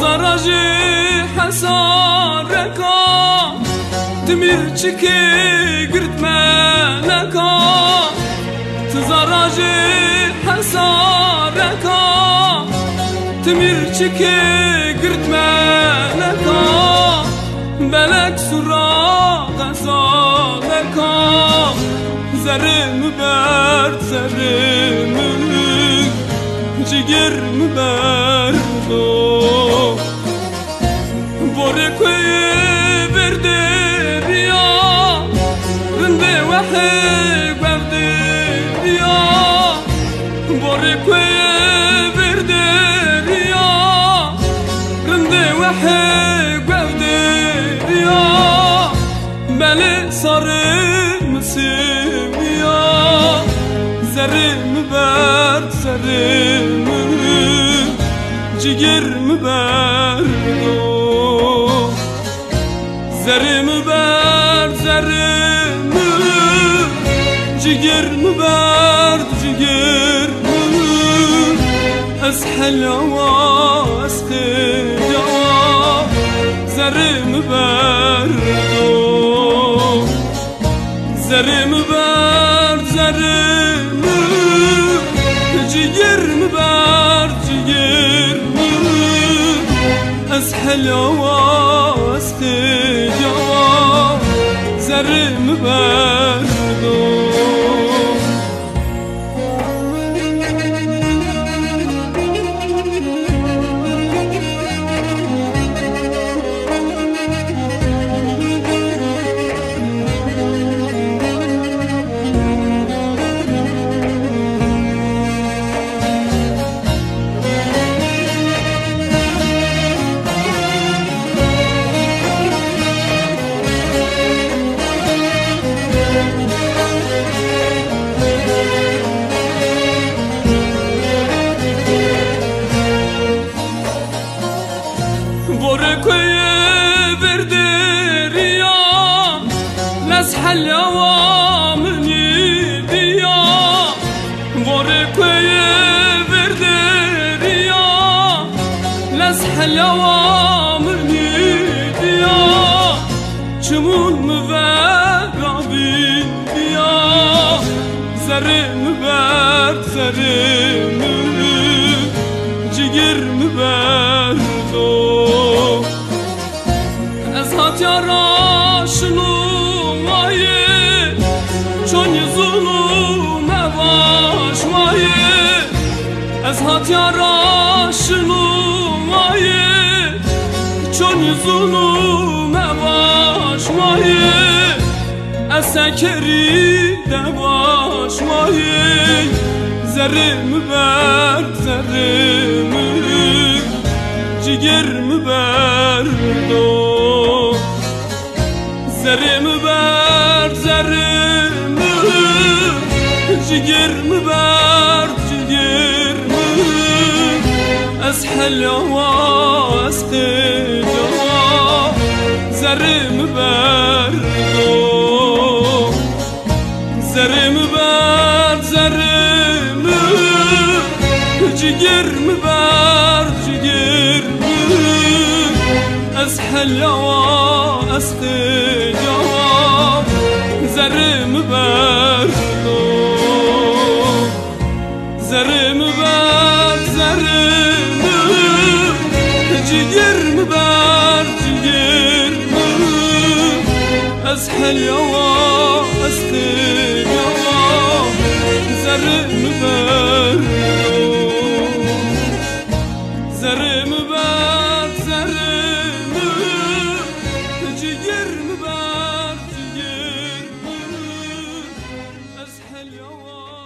تزارجي حساركا تميرچكي قرد مالكا تزارجي حساركا تميرچكي قرد مالكا بلك سرا غزالكا زرم برد زرم جگر مبردو بوری کوی برده ریا رنده وحی برده ریا بوری کوی برده ریا رنده وحی برده ریا بله سارم سویا زرم برد زرم جگر مبردو زرم برد زرم جگر مبرد جگر از حلوة از خجا زرم بردو زرم برد زرم جگر مبرد جگر از حلوة از خجا زرم بردو حلوة مني ديا غوركوي بردريا لس حلوة مني ديا شمون مبابين ديا زرم برد زرم جگر مبردو ازهات يارا شنو چون ظلم واشمایه از هاتیارا شنومایه چون ظلم واشمایه از سکری دواشمایه زرم برد زرم جگر مبردو زرم برد زرم جگر مبرد جگر از حلوة از خجا زرم بردو زرم برد زرم جگر مبرد جگر از حلوة از خجا زرم بردو زرم برد زرم جگر مبرد جگر از حلوة از خجا زرم بردو زرم برد زرم جگر مبرد جگر از حلوة يوا